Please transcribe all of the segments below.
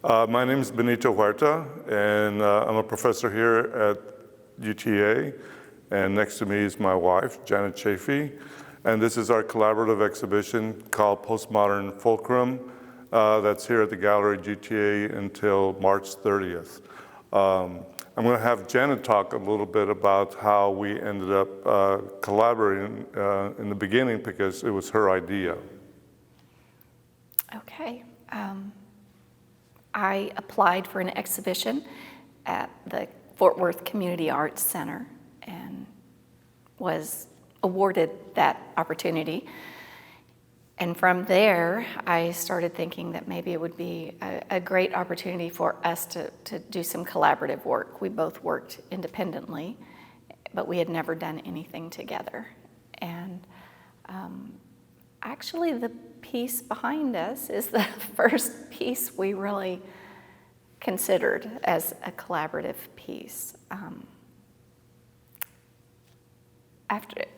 My name is Benito Huerta, and I'm a professor here at UTA. And next to me is my wife, Janet Chafee. And this is our collaborative exhibition called Postmodern Fulcrum that's here at the Gallery GTA until March 30th. I'm going to have Janet talk a little bit about how we ended up collaborating in the beginning because it was her idea. Okay. I applied for an exhibition at the Fort Worth Community Arts Center and was awarded that opportunity. And from there, I started thinking that maybe it would be a great opportunity for us to do some collaborative work. We both worked independently, but we had never done anything together. And actually, the piece behind us is the first piece we really considered as a collaborative piece.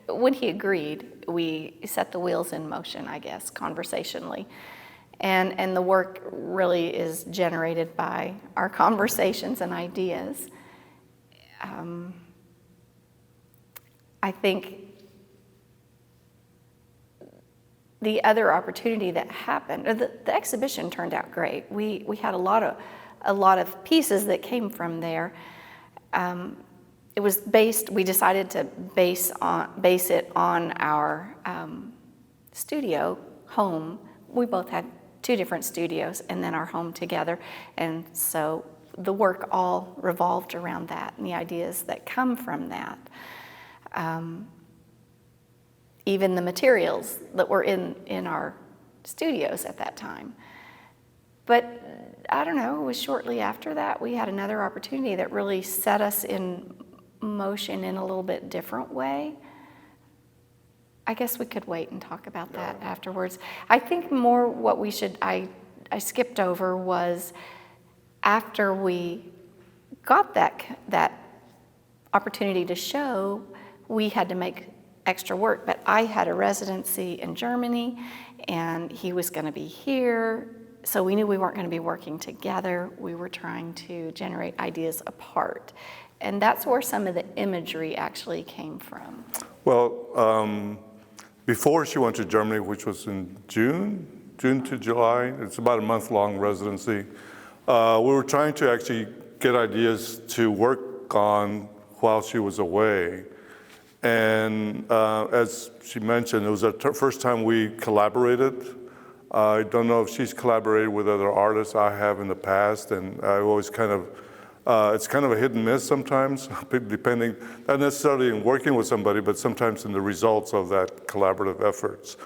When he agreed, we set the wheels in motion, I guess, conversationally. And the work really is generated by our conversations and ideas. I think the other opportunity that happened, the exhibition turned out great. We had a lot of pieces that came from there. It was we decided to base it on our studio, home. We both had two different studios and then our home together. And so the work all revolved around that and the ideas that come from that. Even the materials that were in our studios at that time. But I don't know, it was shortly after that we had another opportunity that really set us in motion in a little bit different way. I guess we could wait and talk about that afterwards. I think more what I skipped over was after we got that opportunity to show, we had to make extra work, but I had a residency in Germany and he was going to be here, so we knew we weren't going to be working together. We were trying to generate ideas apart, and that's where some of the imagery actually came from. Well, before she went to Germany, which was in June to July, it's about a month-long residency, we were trying to actually get ideas to work on while she was away. And as she mentioned, it was the first time we collaborated. I don't know if she's collaborated with other artists. I have in the past, and I always it's kind of a hit and miss sometimes, depending, not necessarily in working with somebody, but sometimes in the results of that collaborative efforts.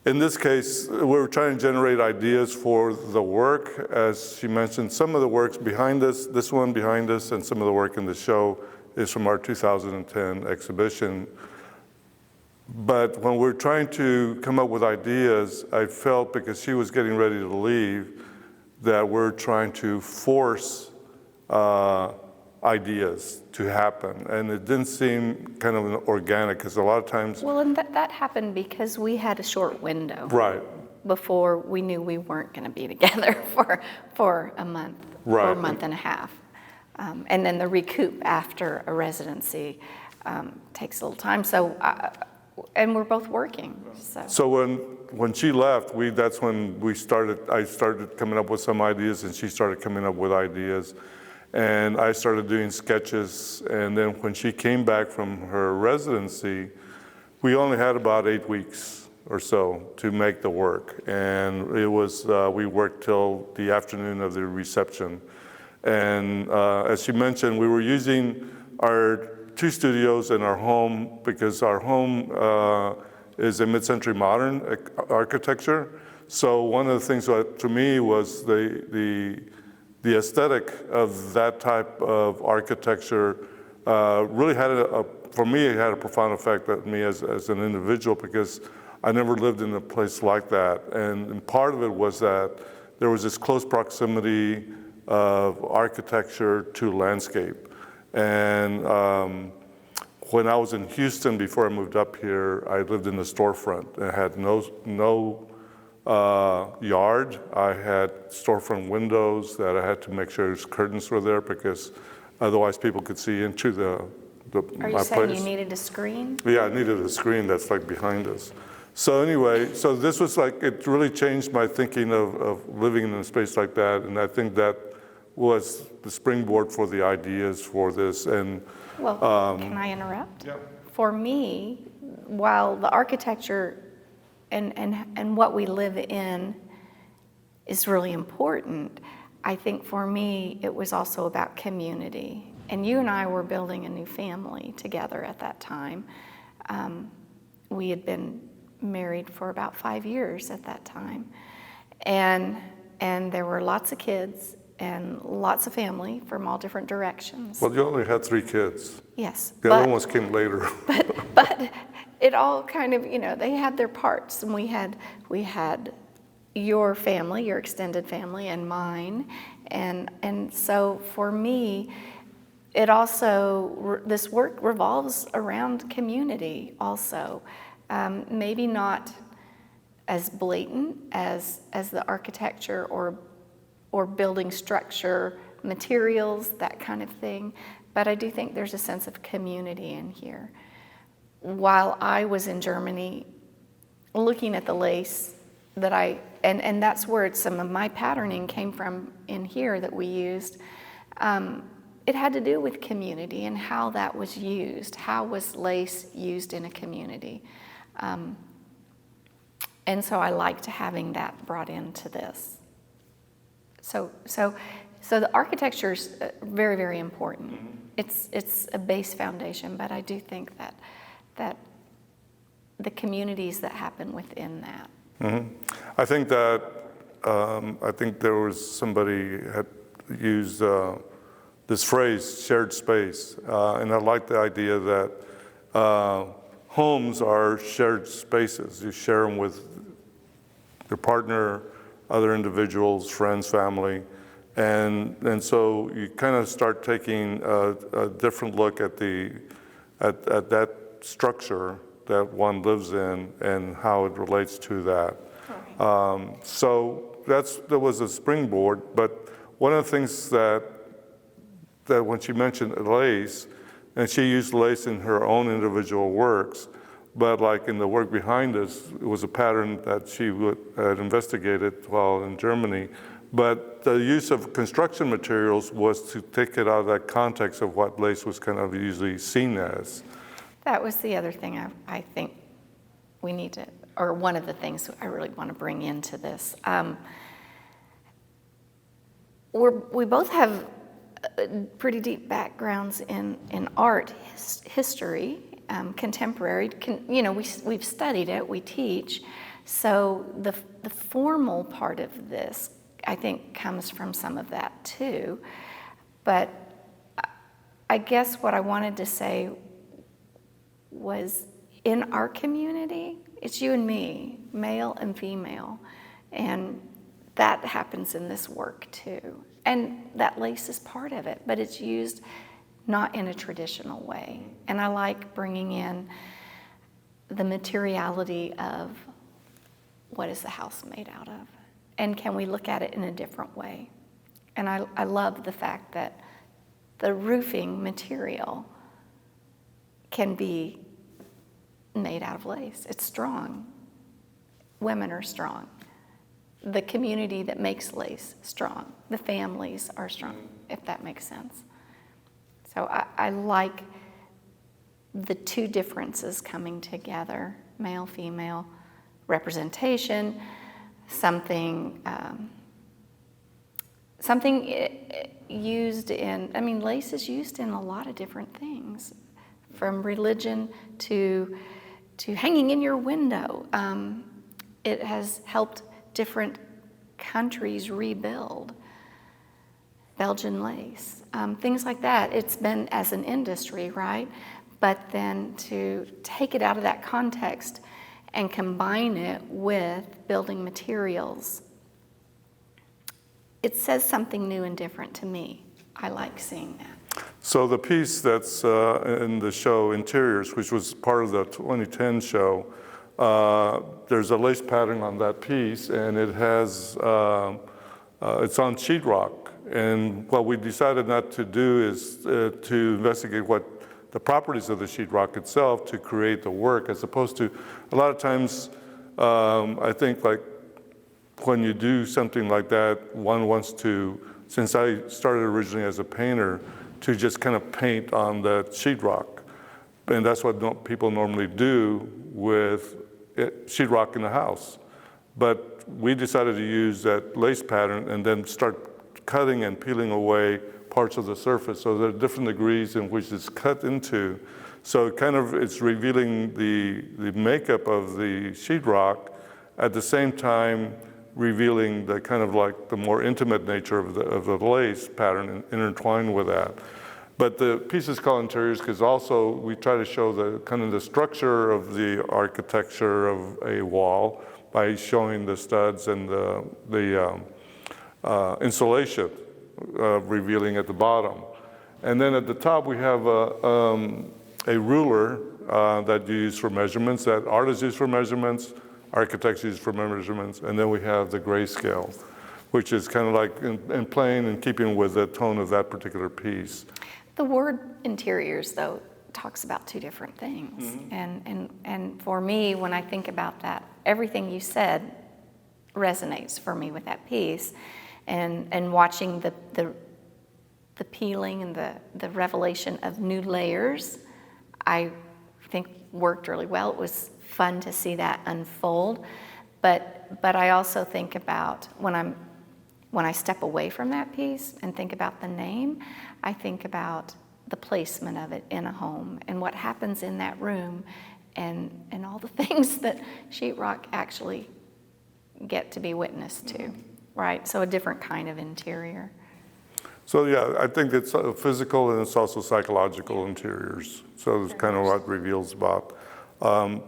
In this case, we were trying to generate ideas for the work. As she mentioned, some of the works behind us, this one behind us, and some of the work in the show is from our 2010 exhibition. But when we're trying to come up with ideas, I felt, because she was getting ready to leave, that we're trying to force ideas to happen. And it didn't seem kind of organic, because a lot of times... Well, and that happened because we had a short window. Right. Before we knew we weren't going to be together for a month, right, or a month and a half. And then the recoup after a residency takes a little time. So, and we're both working. So when she left, that's when I started coming up with some ideas, and she started coming up with ideas. And I started doing sketches. And then when she came back from her residency, we only had about 8 weeks or so to make the work. And it was, we worked till the afternoon of the reception. And as she mentioned, we were using our 2 studios in our home because our home is a mid-century modern architecture. So one of the things that to me was the aesthetic of that type of architecture really had for me, it had a profound effect on me as an individual, because I never lived in a place like that. And part of it was that there was this close proximity of architecture to landscape. And when I was in Houston, before I moved up here, I lived in the storefront. I had no yard. I had storefront windows that I had to make sure curtains were there because otherwise people could see into Are you my saying place. you needed a screen? Yeah, I needed a screen that's like behind us. So anyway, so this was like, it really changed my thinking of living in a space like that. And I think that was the springboard for the ideas for this. And Well, can I interrupt? yeah. For me, while the architecture and what we live in is really important, I think for me it was also about community. And you and I were building a new family together at that time. We had been married for about 5 years at that time. And there were lots of kids and lots of family from all different directions. Well, you only had 3 kids. Yes. The other ones came later. But it all kind of, they had their parts, and we had your family, your extended family, and mine, and so for me, it also, this work revolves around community also, maybe not as blatant as the architecture or building structure, materials, that kind of thing, but I do think there's a sense of community in here. While I was in Germany, looking at the lace that and that's where some of my patterning came from in here that we used, it had to do with community and how that was used. How was lace used in a community? And so I liked having that brought into this. So the architecture's very, very important. It's a base foundation, but I do think that the communities that happen within that. Mm-hmm. I think that there was somebody had used this phrase, shared space, and I like the idea that homes are shared spaces. You share them with your partner, other individuals, friends, family, and so you kind of start taking a different look at that structure that one lives in and how it relates to that. Right. So that was a springboard, but one of the things that when she mentioned lace, and she used lace in her own individual works, but like in the work behind us, it was a pattern that she had investigated while in Germany. But the use of construction materials was to take it out of that context of what lace was kind of usually seen as. That was the other thing I think we need to, or one of the things I really want to bring into this. We both have pretty deep backgrounds in art history, contemporary. We've studied it, we teach. So the formal part of this, I think, comes from some of that too. But I guess what I wanted to say was, in our community, it's you and me, male and female, and that happens in this work too. And that lace is part of it, but it's used not in a traditional way. And I like bringing in the materiality of what is the house made out of, and can we look at it in a different way. And I love the fact that the roofing material can be made out of lace. It's strong. Women are strong. The community that makes lace strong. The families are strong, if that makes sense. So I like the two differences coming together, male, female, representation, something used in, lace is used in a lot of different things, from religion to hanging in your window. It has helped different countries rebuild. Belgian lace, things like that. It's been as an industry, right? But then to take it out of that context and combine it with building materials, it says something new and different to me. I like seeing that. So the piece that's in the show Interiors, which was part of the 2010 show, there's a lace pattern on that piece, and it has, it's on sheetrock. And what we decided not to do is to investigate what the properties of the sheetrock itself to create the work, as opposed to, a lot of times, I think like when you do something like that, one wants to, since I started originally as a painter, to just kind of paint on the sheetrock. And that's what people normally do with sheetrock in the house. But we decided to use that lace pattern and then start cutting and peeling away parts of the surface. So there are different degrees in which it's cut into. So it's revealing the makeup of the sheetrock, at the same time revealing the kind of like the more intimate nature of the lace pattern intertwined with that. But the piece is called Interiors because also we try to show the kind of the structure of the architecture of a wall by showing the studs and the insulation revealing at the bottom. And then at the top we have a ruler that you use for measurements, that artists use for measurements, architects use for measurements, and then we have the grayscale, which is kind of like in plain and keeping with the tone of that particular piece. The word interiors, though, talks about two different things. Mm-hmm. And for me, when I think about that, everything you said resonates for me with that piece. And watching the peeling and the revelation of new layers, I think worked really well. It was fun to see that unfold. But I also think about when I step away from that piece and think about the name, I think about the placement of it in a home and what happens in that room and all the things that sheetrock actually get to be witness to, right? So a different kind of interior. So yeah, I think it's physical and it's also psychological interiors. So it's kind of what it reveals about. One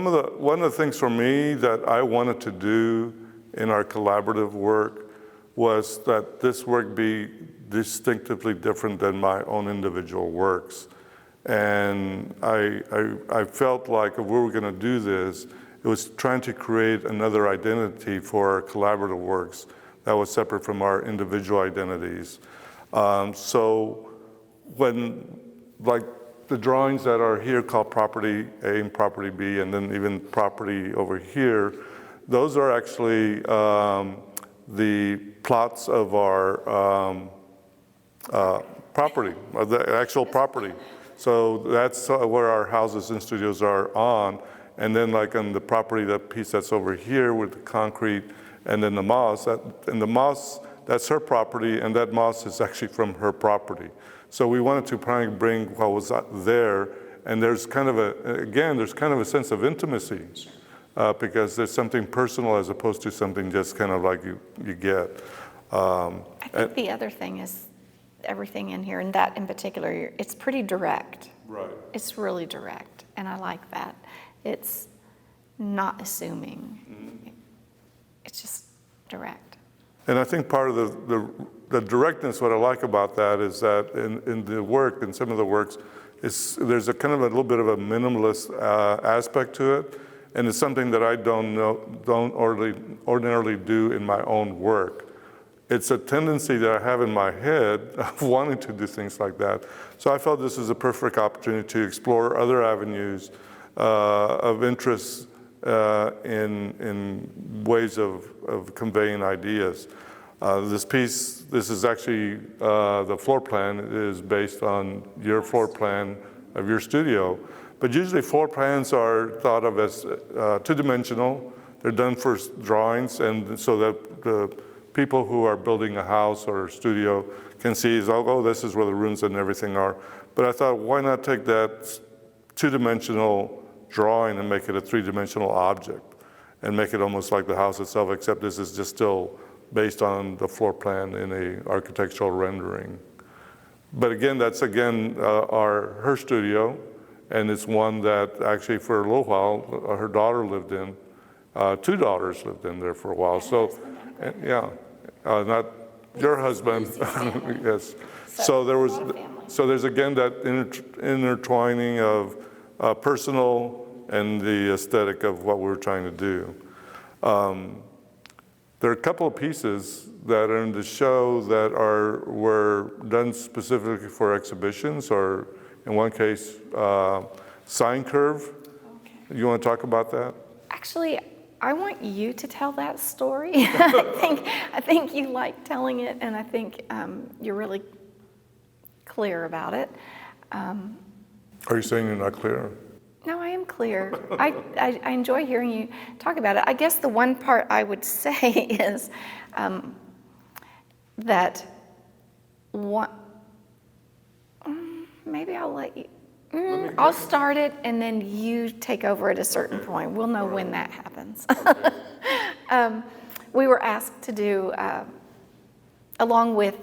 of the things for me that I wanted to do in our collaborative work was that this work be distinctively different than my own individual works. And I felt like if we were going to do this, it was trying to create another identity for our collaborative works that was separate from our individual identities. So when, like the drawings that are here called property A and property B, and then even property over here, those are actually the plots of our property, the actual property. So that's where our houses and studios are on. And then like on the property, that piece that's over here with the concrete and then the moss, that's her property, and that moss is actually from her property. So we wanted to probably bring what was there, and there's kind of a sense of intimacy because there's something personal as opposed to something just kind of like you get. I think the other thing is everything in here, and that in particular, it's pretty direct. Right. It's really direct, and I like that. It's not assuming. Mm-hmm. It's just direct. And I think part of the directness, what I like about that is that in the work, in some of the works, there's a kind of a little bit of a minimalist aspect to it, and it's something that I don't ordinarily do in my own work. It's a tendency that I have in my head of wanting to do things like that. So I felt this is a perfect opportunity to explore other avenues of interest in ways of conveying ideas. This is actually, the floor plan is based on your floor plan of your studio. But usually floor plans are thought of as two-dimensional. They're done for drawings, and so that the people who are building a house or a studio can see, oh, this is where the rooms and everything are. But I thought, why not take that two-dimensional drawing and make it a three-dimensional object and make it almost like the house itself, except this is just still based on the floor plan in a architectural rendering. But again, that's her studio, and it's one that actually for a little while her daughter lived in. Two daughters lived in there for a while. So, yeah, not your husband. Yes. So there's again that intertwining of personal and the aesthetic of what we were trying to do. There are a couple of pieces that are in the show that were done specifically for exhibitions, or in one case, sine curve. Okay. You want to talk about that? Actually, I want you to tell that story. I think you like telling it, and I think you're really clear about it. Are you saying you're not clear? No, I am clear. I enjoy hearing you talk about it. I guess the one part I would say is that maybe I'll let you. I'll start it, and then you take over at a certain point. We'll know when that happens. We were asked to do, along with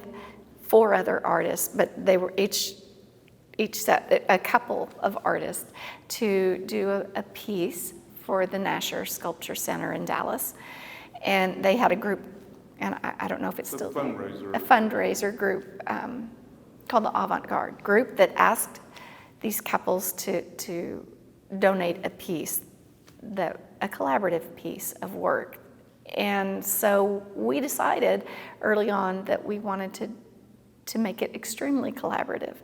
4 other artists, but they were each set, a couple of artists, to do a piece for the Nasher Sculpture Center in Dallas. And they had a group, and I don't know if it's still a fundraiser group called the Avant-Garde group, that asked these couples to donate a piece, a collaborative piece of work. And so we decided early on that we wanted to make it extremely collaborative,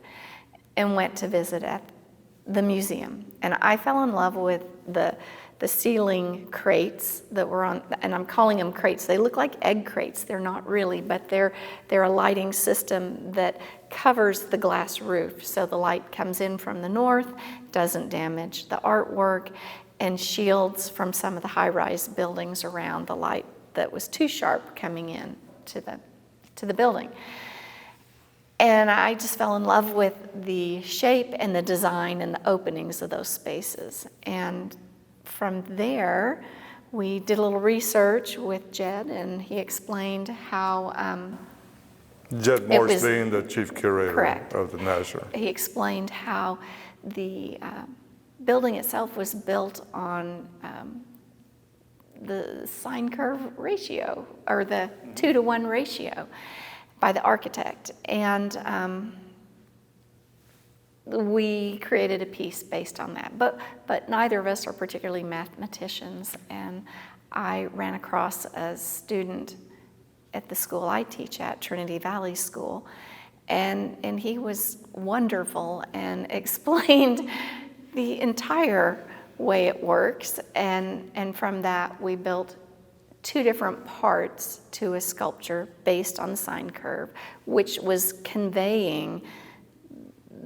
and went to visit at the museum. And I fell in love with the ceiling crates that were on, and I'm calling them crates. They look like egg crates. They're not really, but they're a lighting system that covers the glass roof. So the light comes in from the north, doesn't damage the artwork, and shields from some of the high-rise buildings around the light that was too sharp coming in to the building. And I just fell in love with the shape and the design and the openings of those spaces. And from there, we did a little research with Jed, and he explained how Jed Morse being the chief curator of the Nasher. He explained how the building itself was built on the sine curve ratio, or the 2-to-1 ratio, by the architect. And we created a piece based on that. But neither of us are particularly mathematicians, and I ran across a student at the school I teach at, Trinity Valley School, and he was wonderful and explained the entire way it works, and from that we built 2 different parts to a sculpture based on the sine curve, which was conveying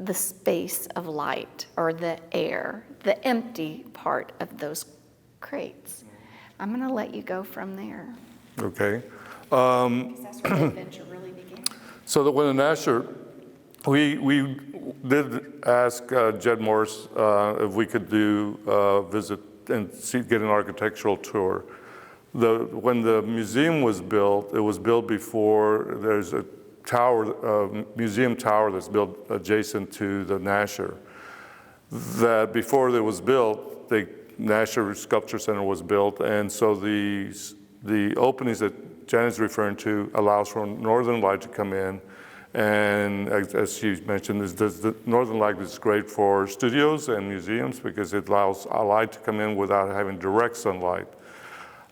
the space of light, or the air, the empty part of those crates. I'm going to let you go from there. Okay. Because that's where the adventure really began. So that when the Nasher, we did ask Jed Morse if we could do visit and get an architectural tour. When the museum was built, it was built before there's a tower, museum tower that's built adjacent to the Nasher. That before it was built, the Nasher Sculpture Center was built, and so the openings that Janet's referring to allows for northern light to come in, and as she mentioned, the northern light is great for studios and museums because it allows a light to come in without having direct sunlight.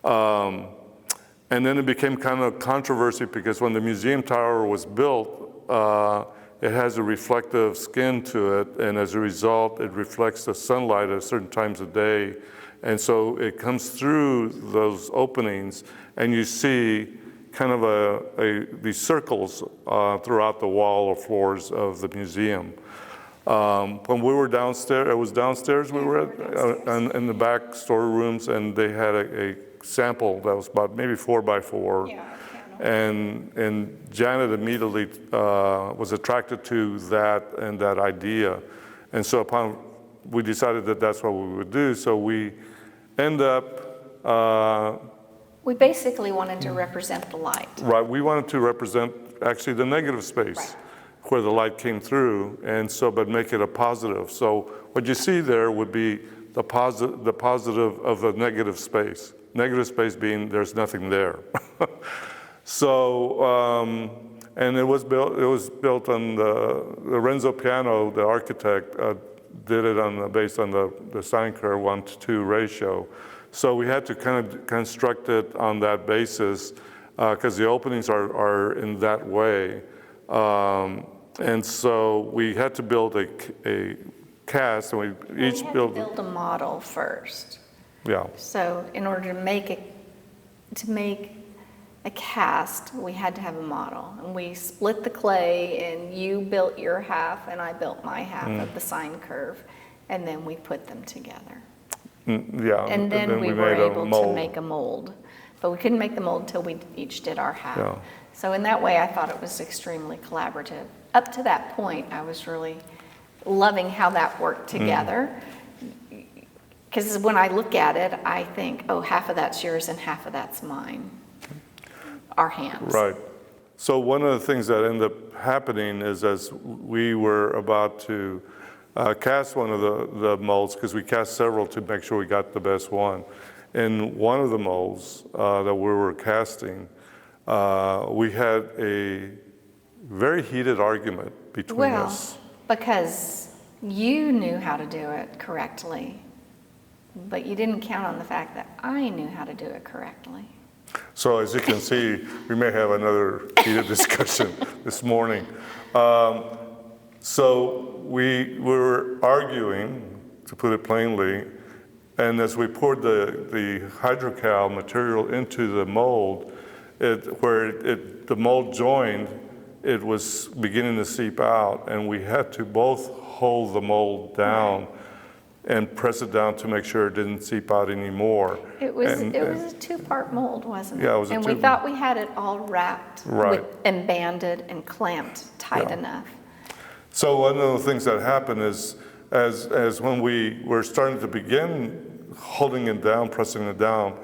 And then it became kind of controversy because when the museum tower was built, it has a reflective skin to it, and as a result, it reflects the sunlight at certain times of day. And so it comes through those openings, and you see kind of these circles throughout the wall or floors of the museum. When we were downstairs, it was downstairs we were at, in the back storerooms, and they had a sample that was about maybe 4x4. Yeah, and Janet immediately was attracted to that and that idea. And so we decided that that's what we would do. So we end up... we basically wanted to represent the light. Right, we wanted to represent actually the negative space where the light came through, and so, but make it a positive. So what you see there would be the positive of the negative space. Negative space being there's nothing there. So, and it was built on the Renzo Piano, the architect, did it based on the sine curve 1-to-2 ratio. So we had to kind of construct it on that basis because the openings are in that way. And so we had to build a cast, and we each had built. to build a model first. Yeah. So in order to make a cast, we had to have a model. And we split the clay, and you built your half, and I built my half of the sine curve, and then we put them together. Yeah. And then we were made a able to mold. make a mold. But we couldn't make the mold until we each did our half. Yeah. So in that way, I thought it was extremely collaborative. Up to that point, I was really loving how that worked together. Because when I look at it, I think, oh, half of that's yours and half of that's mine. Our hands. Right. So one of the things that ended up happening is as we were about to cast one of the molds, because we cast several to make sure we got the best one. In one of the molds that we were casting, we had a very heated argument between us. Because you knew how to do it correctly, but you didn't count on the fact that I knew how to do it correctly. So as you can see, we may have another heated discussion this morning. So we were arguing, to put it plainly, and as we poured the hydrocal material into the mold, the mold joined, it was beginning to seep out, and we had to both hold the mold down and press it down to make sure it didn't seep out anymore. It was a two-part mold, wasn't it? Yeah, it was a and we thought we had it all wrapped and banded and clamped tight enough. So one of the things that happened is, as when we were starting to begin holding it down, pressing it down,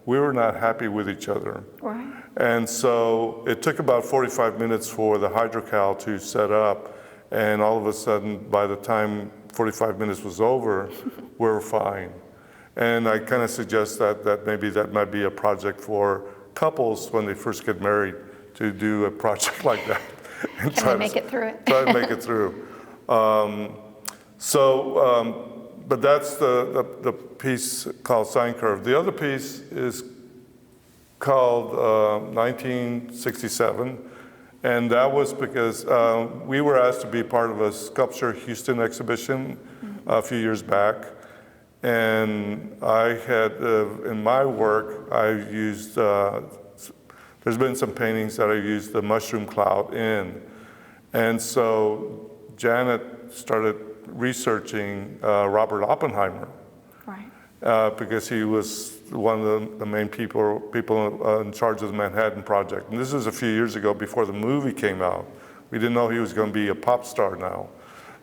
we were not happy with each other. Right. And so it took about 45 minutes for the hydrocal to set up, and all of a sudden, by the time 45 minutes was over, we were fine. And I kind of suggest that maybe that might be a project for couples when they first get married, to do a project like that. And Can we make it through it? Try to make it through. But that's the piece called sine curve. The other piece is called 1967, and that was because we were asked to be part of a Sculpture Houston exhibition a few years back, and I had, in my work, I've used, there's been some paintings that I used the mushroom cloud in, and so Janet started researching Robert Oppenheimer. Right. Because he was one of the main people in charge of the Manhattan Project. And this is a few years ago before the movie came out. We didn't know he was going to be a pop star now,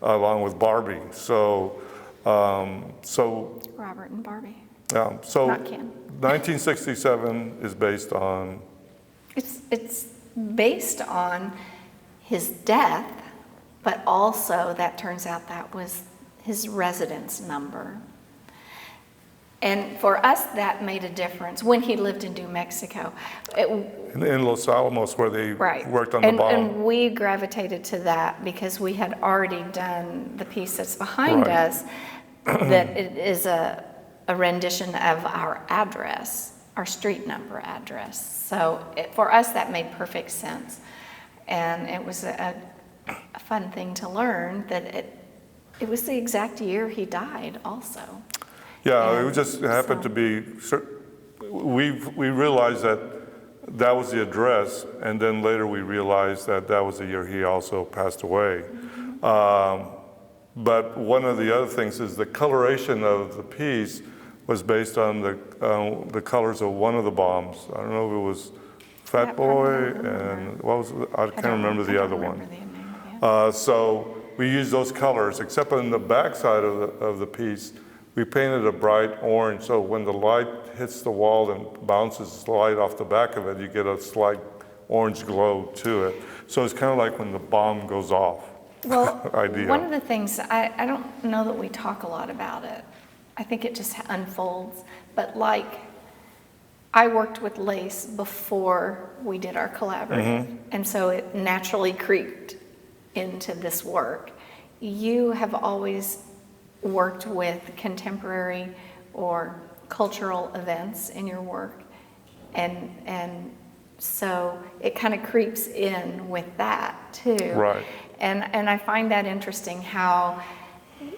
along with Barbie. So Robert and Barbie. Yeah, so Not Ken. 1967 is based on? It's based on his death, but also that turns out that was his residence number. And for us, that made a difference when he lived in New Mexico. In Los Alamos, where they worked on the bomb. And we gravitated to that because we had already done the piece that's behind us, that it is a rendition of our address, our street number address. So for us, that made perfect sense. And it was a fun thing to learn that it was the exact year he died also. Yeah, it just happened to be, we realized that was the address, and then later we realized that was the year he also passed away. But one of the other things is the coloration of the piece was based on the colors of one of the bombs. I don't know if it was Fat Boy and what was it? I can't remember the other one. So we used those colors, except on the back side of the piece, we painted a bright orange, so when the light hits the wall and bounces the light off the back of it, you get a slight orange glow to it. So it's kind of like when the bomb goes off. Well, idea. One of the things, I don't know that we talk a lot about it. I think it just unfolds. But like, I worked with lace before we did our collaborative, and so it naturally creeped into this work. You have always worked with contemporary or cultural events in your work, and so it kind of creeps in with that too. Right. And I find that interesting how,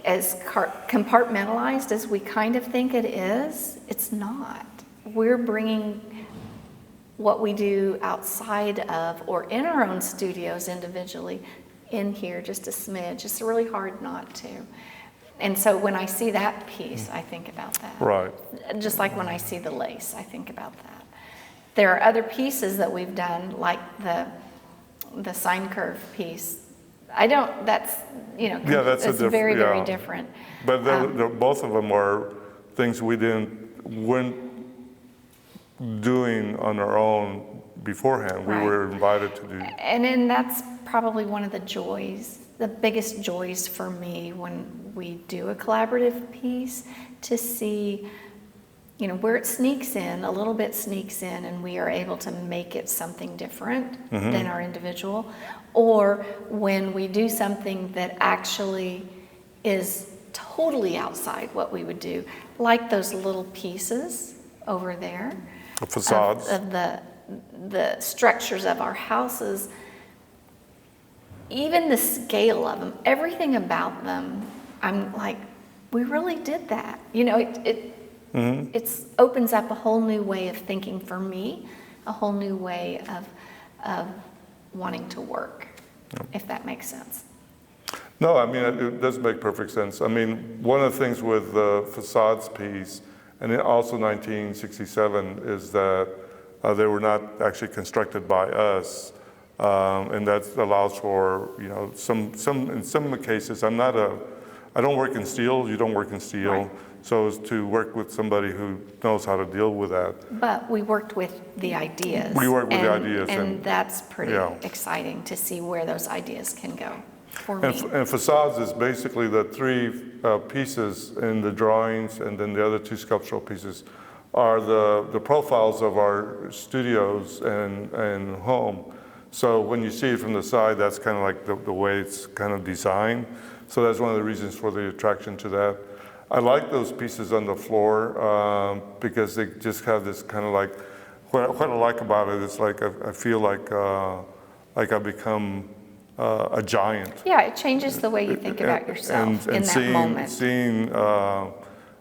as compartmentalized as we kind of think it is, it's not. We're bringing what we do outside of or in our own studios individually in here just a smidge. It's really hard not to. And so when I see that piece, I think about that. Right. Just like when I see the lace, I think about that. There are other pieces that we've done, like the sine curve piece. That's, that's it's very, very different. But both of them are things we weren't doing on our own beforehand. Right. We were invited to do. And then that's probably one of the joys, the biggest joys for me when we do a collaborative piece, to see, where it sneaks in, a little bit sneaks in, and we are able to make it something different than our individual, or when we do something that actually is totally outside what we would do, like those little pieces over there. The facades. Of the structures of our houses, even the scale of them, everything about them, I'm like, we really did that. It opens up a whole new way of thinking for me, a whole new way of wanting to work, if that makes sense. No, I mean, it does make perfect sense. I mean, one of the things with the facades piece, and also 1967, is that they were not actually constructed by us, and that allows for, in some cases, I don't work in steel, you don't work in steel, Right. so it's to work with somebody who knows how to deal with that. But we worked with the ideas. We worked with the ideas. And that's pretty Yeah. exciting to see where those ideas can go for me. And facades is basically the three pieces in the drawings, and then the other two sculptural pieces are the profiles of our studios and home. So when you see it from the side, that's kind of like the way it's kind of designed. So that's one of the reasons for the attraction to that. I like those pieces on the floor because they just have this kind of like, what I like about it is like I feel like I become a giant. Yeah, it changes the way you think about yourself in that moment. Seeing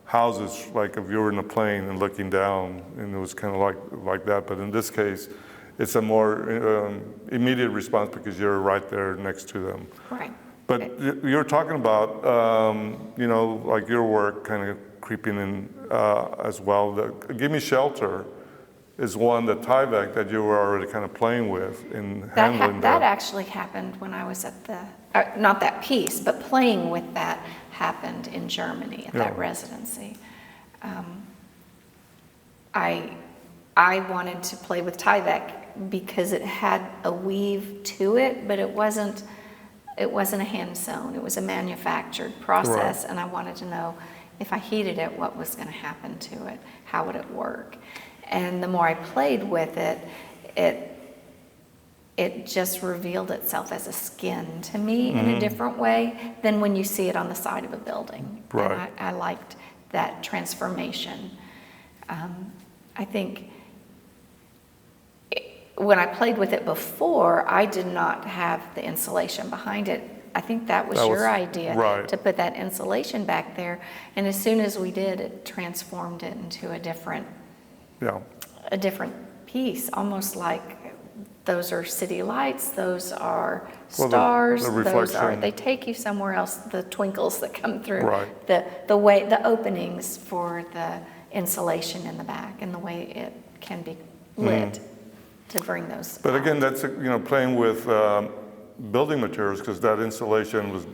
houses, like if you were in a plane and looking down, and it was kind of like that. But in this case, it's a more immediate response because you're right there next to them. Right. But you're talking about, like your work kind of creeping in as well. Give Me Shelter is one, the tyvek, that you were already kind of playing with in handling that actually happened when I was at not that piece, but playing with that happened in Germany at that residency. I wanted to play with tyvek because it had a weave to it, but it wasn't a hand sewn. It was a manufactured process, and I wanted to know if I heated it, what was going to happen to it, how would it work. And the more I played with it, it just revealed itself as a skin to me in a different way than when you see it on the side of a building. Right. And I liked that transformation. I think when I played with it before, I did not have the insulation behind it. I think that was your idea, right, to put that insulation back there. And as soon as we did, it transformed it into a different piece, almost like those are city lights, those are stars, they take you somewhere else, the twinkles that come through, right, the openings for the insulation in the back, and the way it can be lit to bring those But out. again, that's, playing with building materials, because that insulation was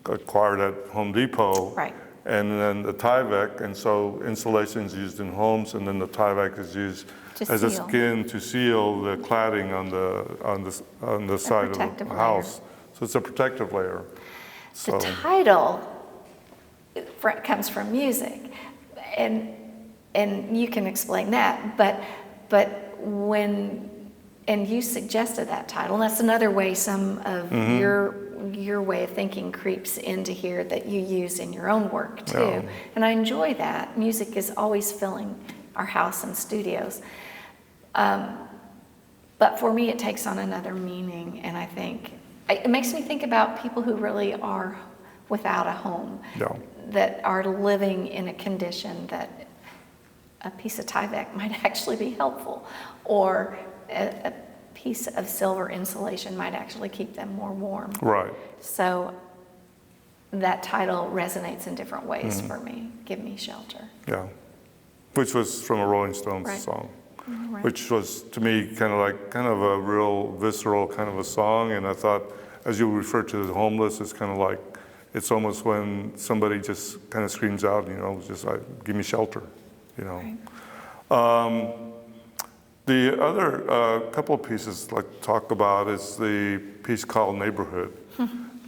acquired at Home Depot. Right. And then the tyvek, and so insulation is used in homes, and then the tyvek is used as a skin to seal the cladding on the side of the house. So it's a protective layer. The title comes from music, and you can explain that, but when you suggested that title, and that's another way some of your way of thinking creeps into here that you use in your own work too. Yeah. And I enjoy that. Music is always filling our house and studios. But for me, it takes on another meaning, and I think it makes me think about people who really are without a home, Yeah. that are living in a condition that a piece of tyvek might actually be helpful, or a piece of silver insulation might actually keep them more warm. Right. So that title resonates in different ways for me. Give Me Shelter. Yeah. Which was from a Rolling Stones Right. song. Right. Which was to me kind of a real visceral kind of a song. And I thought, as you refer to the homeless, it's kind of like, it's almost when somebody just kind of screams out, just like, give me shelter, Right. The other couple of pieces I'd like to talk about is the piece called Neighborhood.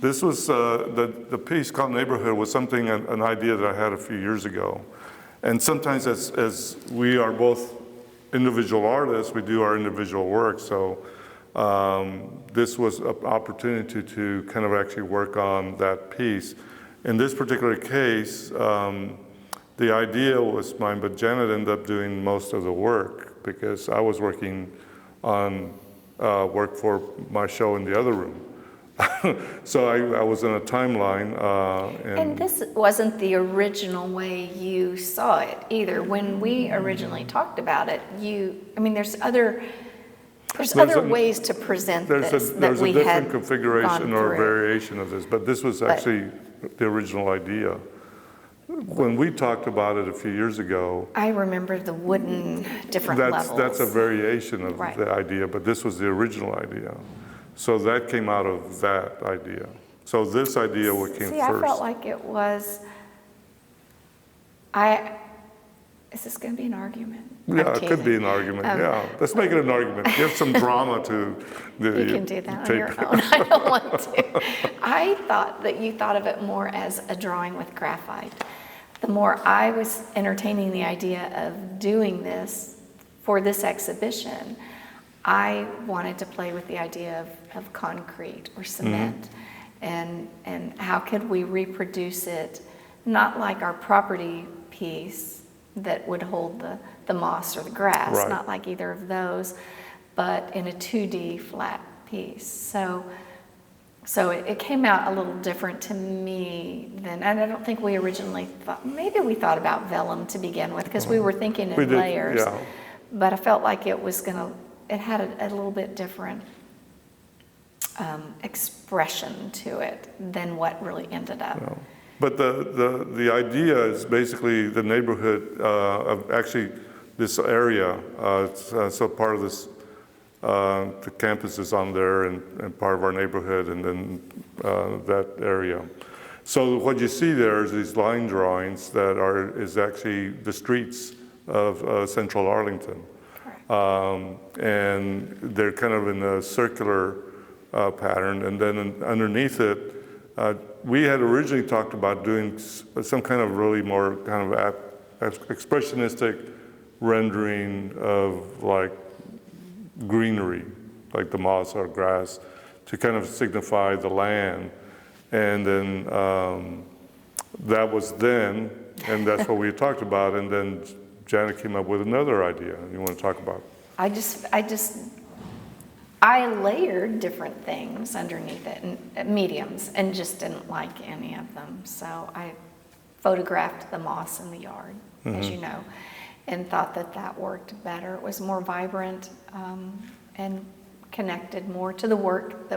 This was, the piece called Neighborhood was something, an idea that I had a few years ago. And sometimes as we are both individual artists, we do our individual work. So this was an opportunity to kind of actually work on that piece. In this particular case, the idea was mine, but Janet ended up doing most of the work because I was working on work for my show in the other room. So I was in a timeline. And this wasn't the original way you saw it either. When we originally talked about it, there's other ways to present this that there's we a different had configuration gone or through. variation of this, but this was actually the original idea. When we talked about it a few years ago, I remember the wooden different levels. that's a variation of Right. the idea, but this was the original idea. So that came out of that idea. So this idea came See, first. I felt like it was, is this going to be an argument? Yeah, I'm it could be teasing. an argument, yeah. Let's make it an argument. Give some drama to the You can do that on tape. your own. I don't want to. I thought that you thought of it more as a drawing with graphite. The more I was entertaining the idea of doing this for this exhibition, I wanted to play with the idea of concrete or cement, and how could we reproduce it, not like our property piece that would hold the moss or the grass, Right. not like either of those, but in a 2D flat piece. So it came out a little different to me than, and I don't think we originally thought, maybe we thought about vellum to begin with, because we were thinking We in did, layers. yeah. But I felt like it had a little bit different expression to it than what really ended up. No. But the idea is basically the neighborhood of actually this area. So part of this, the campus is on there and part of our neighborhood, and then that area. So what you see there is these line drawings that is actually the streets of central Arlington. And they're kind of in a circular pattern, and then underneath it, we had originally talked about doing some kind of really more kind of expressionistic rendering of like greenery, like the moss or grass, to kind of signify the land. And then that was then, and that's what we talked about, and then Janet came up with another idea you want to talk about. I layered different things underneath it, and mediums, and just didn't like any of them. So I photographed the moss in the yard, as you know, and thought that worked better. It was more vibrant and connected more to the work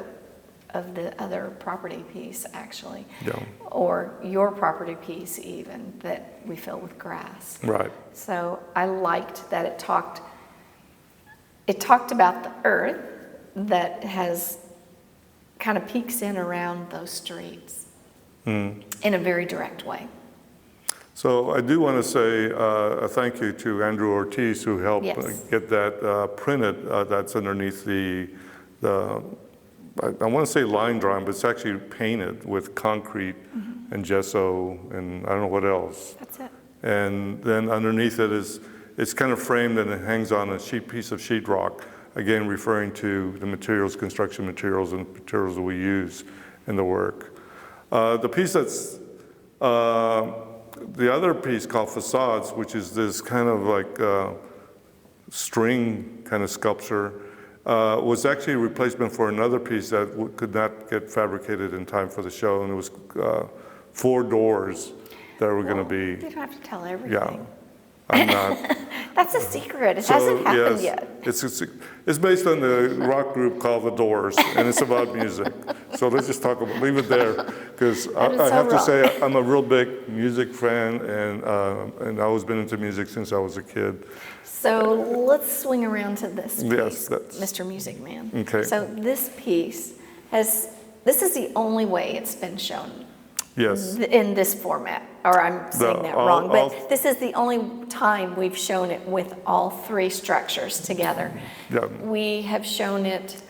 of the other property piece, actually. Yeah. Or your property piece even, that we fill with grass. Right. So I liked that it talked about the earth that has kind of peeks in around those streets in a very direct way. So I do want to say a thank you to Andrew Ortiz, who helped Yes. get that printed. That's underneath I want to say line drawing, but it's actually painted with concrete and gesso and I don't know what else. That's it. And then underneath it it's kind of framed and it hangs on a piece of sheetrock, again referring to the materials, construction materials and materials that we use. in the work. The piece that's, the other piece called Facades, which is this kind of like string kind of sculpture, was actually a replacement for another piece that could not get fabricated in time for the show, and it was 4 doors that were going to be. You don't have to tell everything. Yeah, I'm not. That's a secret. It hasn't happened yet. It's based on the rock group called The Doors, and it's about music. So let's just leave it there, because I have to say I'm a real big music fan, and I've always been into music since I was a kid. So let's swing around to this piece, Yes, Mr. Music Man. Okay. So this piece this is the only way it's been shown. Yes. In this format, or I'm saying that wrong, but this is the only time we've shown it with all 3 structures together. Yeah. We have shown it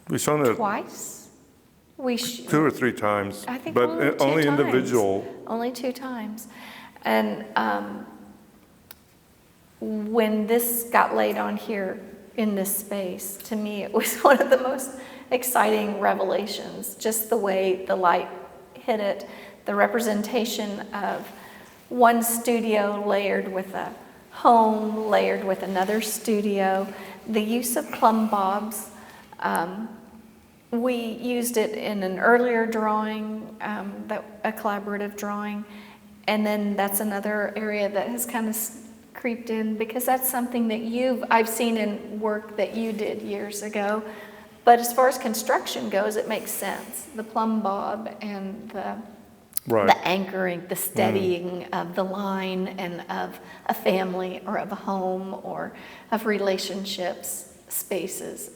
We've shown it twice. 2 or 3 times, I think but only 2 only times. individual. Only 2 times. And when this got laid on here in this space, to me it was one of the most exciting revelations, just the way the light hit it, the representation of one studio layered with a home, layered with another studio, the use of plumb bobs. We used it in an earlier drawing, a collaborative drawing, and then that's another area that has kind of creeped in, because that's something that I've seen in work that you did years ago. But as far as construction goes, it makes sense. The plumb bob and the anchoring, the steadying of the line and of a family or of a home or of relationships, spaces.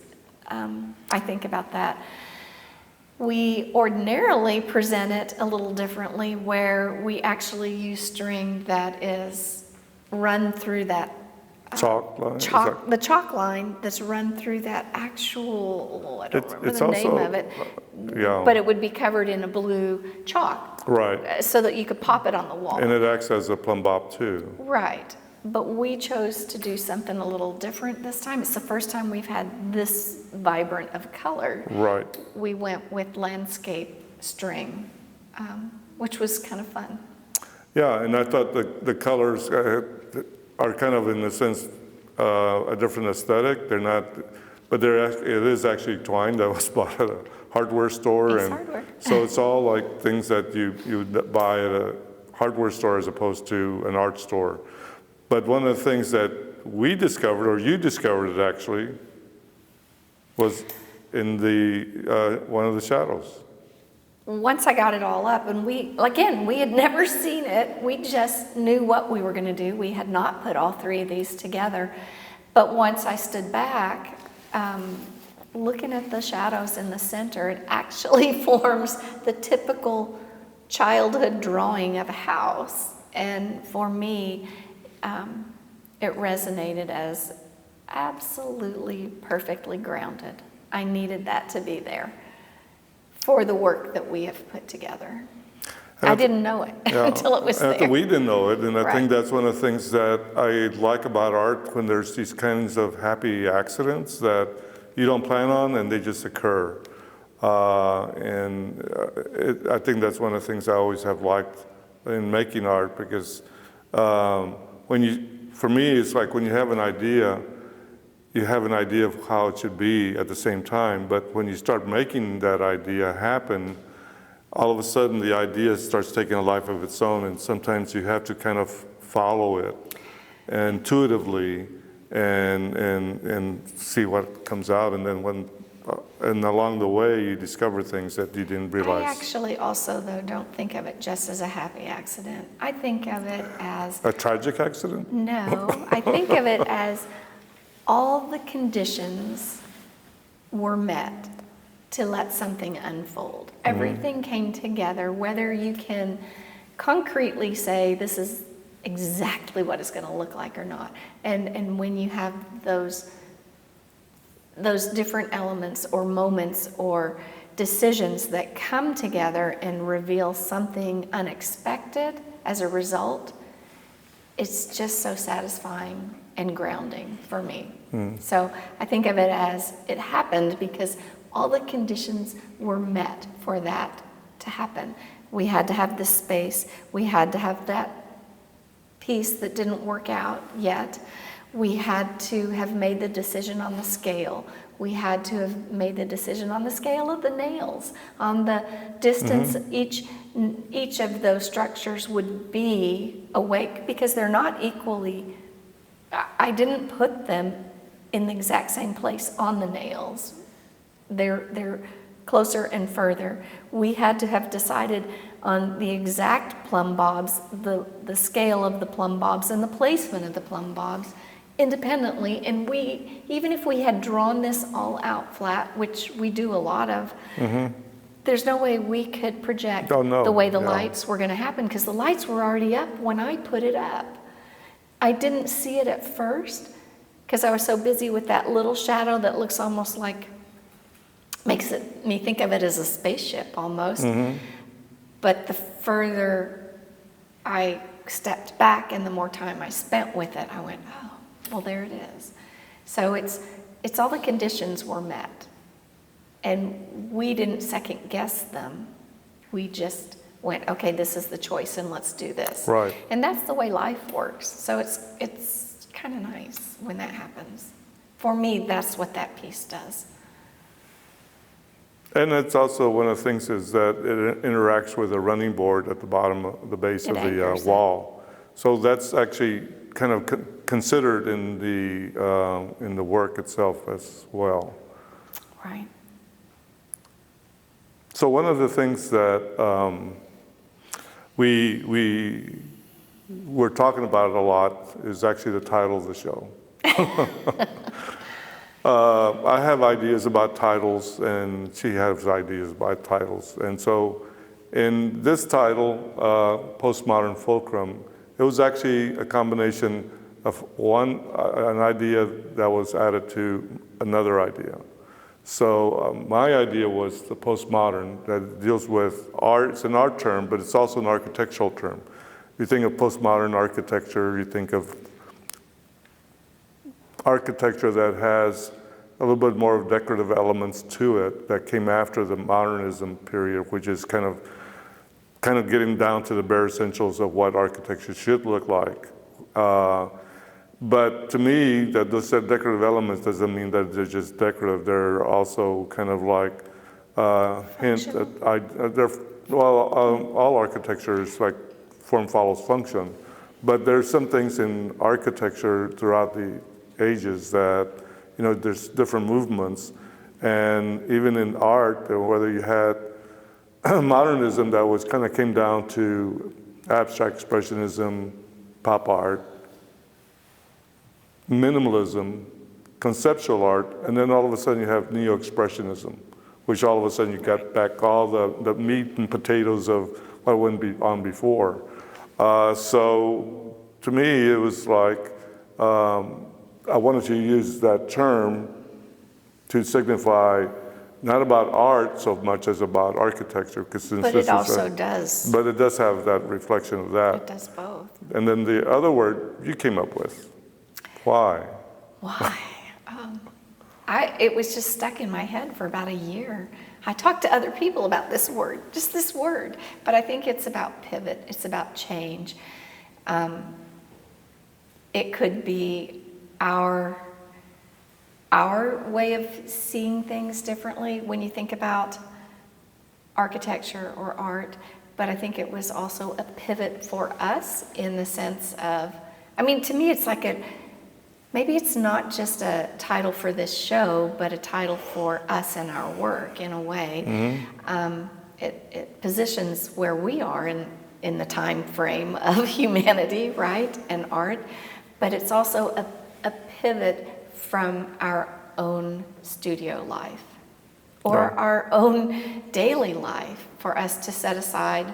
I think about that. We ordinarily present it a little differently, where we actually use string that is run through that Chalk line? the chalk line that's run through that actual, I don't remember the name of it, yeah. but it would be covered in a blue chalk. Right. So that you could pop it on the wall. And it acts as a plumb bob too. Right. But we chose to do something a little different this time. It's the first time we've had this vibrant of color. Right. We went with landscape string, which was kind of fun. Yeah, and I thought the colors are kind of, in a sense, a different aesthetic. They're not, but it is actually twine that was bought at a hardware store. It's and hardware. So it's all like things that you would buy at a hardware store as opposed to an art store. But one of the things that we discovered, or you discovered it actually, was in the one of the shadows. Once I got it all up, and we had never seen it. We just knew what we were going to do. We had not put all 3 of these together. But once I stood back, looking at the shadows in the center, it actually forms the typical childhood drawing of a house. And for me, it resonated as absolutely perfectly grounded. I needed that to be there for the work that we have put together. I didn't know it until it was there. We didn't know it, and I Right. think that's one of the things that I like about art, when there's these kinds of happy accidents that you don't plan on and they just occur. I think that's one of the things I always have liked in making art, because for me, it's like when you have an idea, you have an idea of how it should be at the same time, but when you start making that idea happen, all of a sudden the idea starts taking a life of its own, and sometimes you have to kind of follow it intuitively and see what comes out, and then and along the way you discover things that you didn't realize. I actually also, though, don't think of it just as a happy accident. I think of it as... A tragic accident? No, I think of it as all the conditions were met to let something unfold. Everything came together, whether you can concretely say this is exactly what it's going to look like or not. And when you have those different elements or moments or decisions that come together and reveal something unexpected as a result, it's just so satisfying and grounding for me. So I think of it as it happened because All the conditions were met for that to happen. We had to have this space. We had to have that piece that didn't work out yet. We had to have made the decision on the scale. We had to have made the decision on the scale of the nails, on the distance each of those structures would be awake, because they're not equally, I didn't put them in the exact same place on the nails. They're closer and further. We had to have decided on the exact plumb bobs, the scale of the plumb bobs and the placement of the plumb bobs independently. And we, even if we had drawn this all out flat, which we do a lot of, there's no way we could project the way the lights were going to happen, because the lights were already up when I put it up. I didn't see it at first because I was so busy with that little shadow that looks almost like, makes me think of it as a spaceship almost. But the further I stepped back and the more time I spent with it, I went, oh, well, there it is. So it's all the conditions were met. And we didn't second guess them. We just went, okay, this is the choice and let's do this. Right. And that's the way life works. So it's kind of nice when that happens. For me, that's what that piece does. And it's also one of the things is that it interacts with a running board at the bottom of the base of the wall. So that's actually kind of considered in the work itself as well. Right. So one of the things that we're talking about a lot is actually the title of the show. I have ideas about titles, and she has ideas about titles. And so in this title, Postmodern Fulcrum, it was actually a combination of an idea that was added to another idea. So my idea was the postmodern, that deals with art. It's an art term, but it's also an architectural term. You think of postmodern architecture, you think of architecture that has a little bit more of decorative elements to it that came after the modernism period, which is kind of getting down to the bare essentials of what architecture should look like. But to me, that those decorative elements doesn't mean that they're just decorative. They're also kind of like hint that all architecture is like form follows function. But there's some things in architecture throughout the ages that, you know, there's different movements. And even in art, whether you had modernism that was kind of came down to abstract expressionism, pop art, minimalism, conceptual art, and then all of a sudden you have neo-expressionism, which all of a sudden you got back all the meat and potatoes of what wouldn't be on before. So to me, it was like, I wanted to use that term to signify not about art so much as about architecture. But it also does. But it does have that reflection of that. It does both. And then the other word you came up with. Why? Why? It was just stuck in my head for about a year. I talked to other people about this word, just this word, but I think it's about pivot. It's about change. It could be our way of seeing things differently when you think about architecture or art, but I think it was also a pivot for us in the sense of, I mean, to me it's like maybe it's not just a title for this show, but a title for us and our work in a way. It positions where we are in the time frame of humanity, right, and art, but it's also a pivot from our own studio life or our own daily life for us to set aside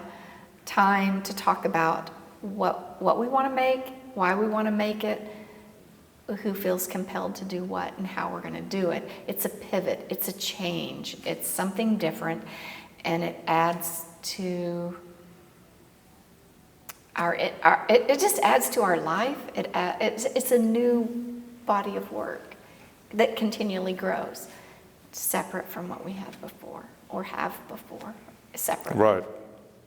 time to talk about what we want to make, why we want to make it, who feels compelled to do what and how we're going to do it. It's a pivot, it's a change, it's something different, and it adds to it just adds to our life. It's a new body of work that continually grows. separate from what we had before, or have before, separately. Right.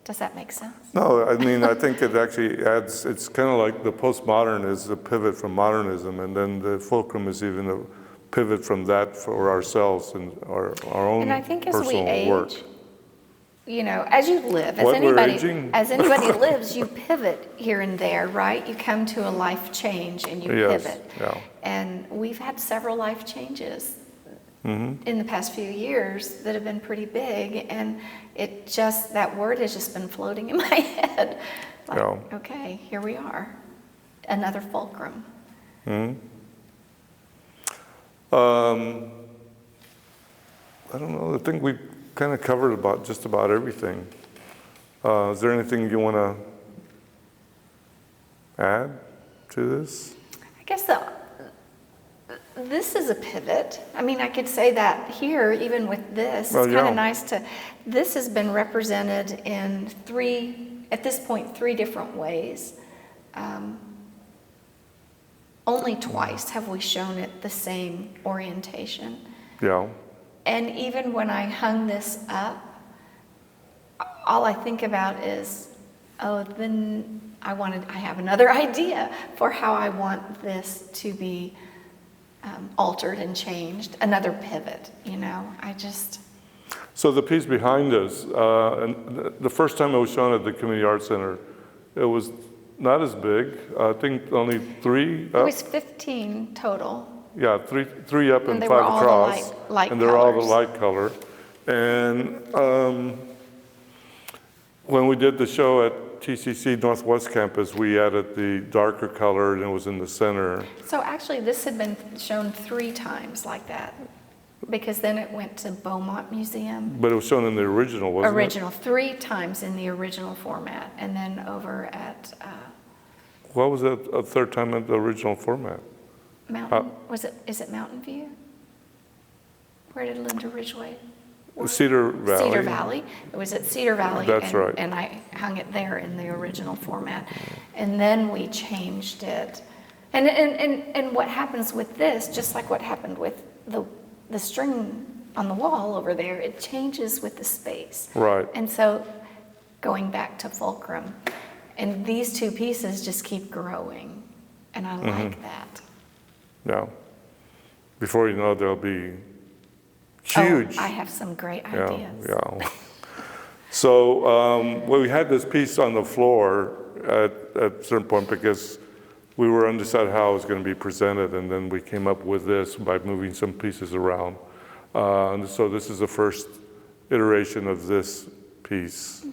Does that make sense? No, I mean, I think it actually adds, it's kind of like the postmodern is a pivot from modernism, and then the fulcrum is even a pivot from that for ourselves and our own And I think as we personal work. age, you know, as you live, What, we're aging? as anybody lives, you pivot here and there, right? You come to a life change and you Yes, pivot. yeah. And we've had several life changes Mm-hmm. in the past few years that have been pretty big, and it just, that word has just been floating in my head. Like, Yeah. okay, here we are, another fulcrum. I don't know, I think we kind of covered just about everything. Is there anything you want to add to this? I guess this is a pivot. I mean, I could say that here, even with this, Well, it's kind yeah. of nice to, this has been represented in at this point, three different ways. Only twice have we shown it the same orientation. Yeah. And even when I hung this up, all I think about is, oh, then I have another idea for how I want this to be altered and changed, another pivot, you know, So the piece behind us, and the first time it was shown at the Community Arts Center, it was not as big. I think only 3 It up. was 15 total. Yeah, three up and And they 5 were all the across. light and they're all the colors. light color. And when we did the show at TCC Northwest Campus, we added the darker color and it was in the center. So actually, this had been shown 3 times like that, because then it went to Beaumont Museum. But it was shown in the original, wasn't Original, 3 times in the original format, and then over at it? What was that, a third time in the original format? Mountain, is it Mountain View? Where did Linda Ridgway? Cedar Valley. Cedar Valley. It was at Cedar Valley. That's right. And I hung it there in the original format. And then we changed it. And what happens with this, just like what happened with the string on the wall over there, it changes with the space. Right. And so going back to fulcrum, and these 2 pieces just keep growing. And I like that. Yeah. Before you know, there'll be huge. Oh, I have some great Yeah, ideas. yeah. So well, we had this piece on the floor at a certain point because we were undecided how it was going to be presented, and then we came up with this by moving some pieces around. And so this is the first iteration of this piece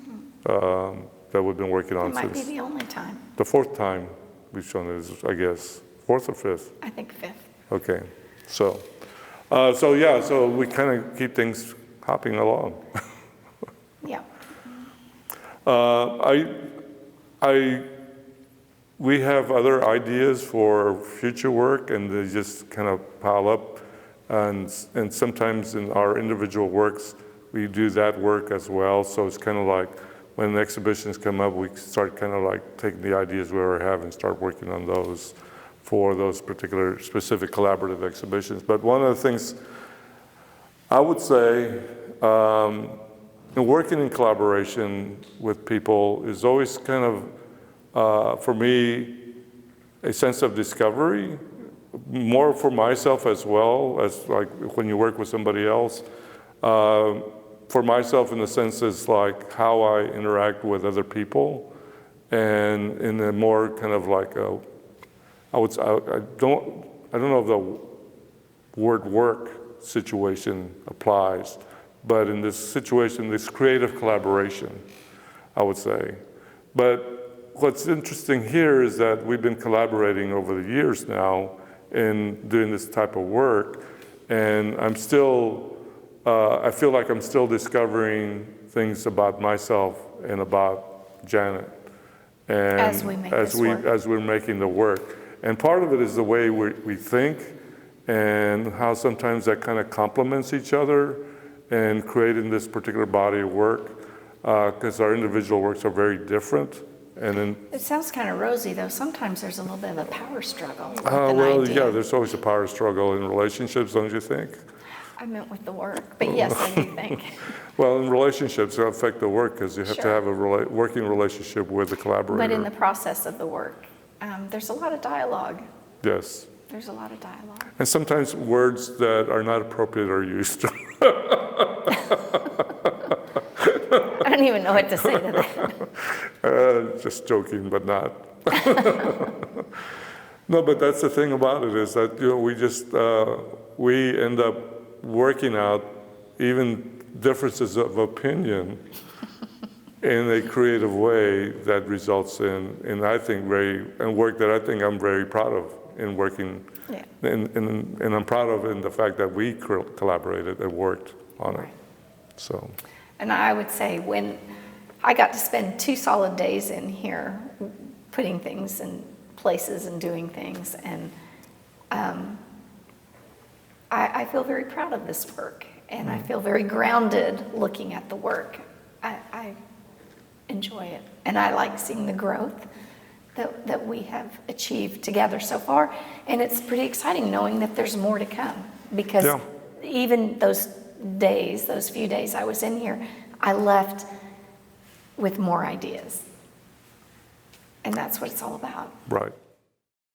that we've been working on It might be since the only time. the 4th time we've shown it, I guess. 4th or 5th? I think 5th. Okay. So we kind of keep things hopping along. Yeah. We have other ideas for future work, and they just kind of pile up. And sometimes in our individual works, we do that work as well. So it's kind of like when the exhibitions come up, we start kind of like taking the ideas we already have and start working on those for those particular specific collaborative exhibitions. But one of the things I would say, working in collaboration with people is always kind of, for me, a sense of discovery, more for myself as well as like when you work with somebody else. For myself in the sense is like how I interact with other people, and in a more kind of like a, I don't know if the word work situation applies, but in this situation, this creative collaboration, I would say. But what's interesting here is that we've been collaborating over the years now in doing this type of work, and I'm still, I feel like I'm still discovering things about myself and about Janet. And As we make this work. As we're making the work. And part of it is the way we think and how sometimes that kind of complements each other and creating this particular body of work, because our individual works are very different. And then, It sounds kind of rosy, though. Sometimes there's a little bit of a power struggle with an well, idea. yeah, there's always a power struggle in relationships, don't you think? I meant with the work, but yes, I do think. Well, in relationships, it affect the work because you have to Sure. have a working relationship with the collaborator. But in the process of the work, there's a lot of dialogue. Yes. There's a lot of dialogue. And sometimes words that are not appropriate are used. I don't even know what to say to that. Just joking, but not. No, but that's the thing about it is that, we just, we end up working out even differences of opinion in a creative way that results in I think, work that I think I'm very proud of in working. Yeah. And I'm proud of in the fact that we collaborated and worked on it. Right. So. And I would say when I got to spend 2 solid days in here putting things in places and doing things, and I feel very proud of this work, and I feel very grounded looking at the work. I enjoy it, and I like seeing the growth that we have achieved together so far, and it's pretty exciting knowing that there's more to come, because Yeah. even those few days I was in here, I left with more ideas, and that's what it's all about. Right.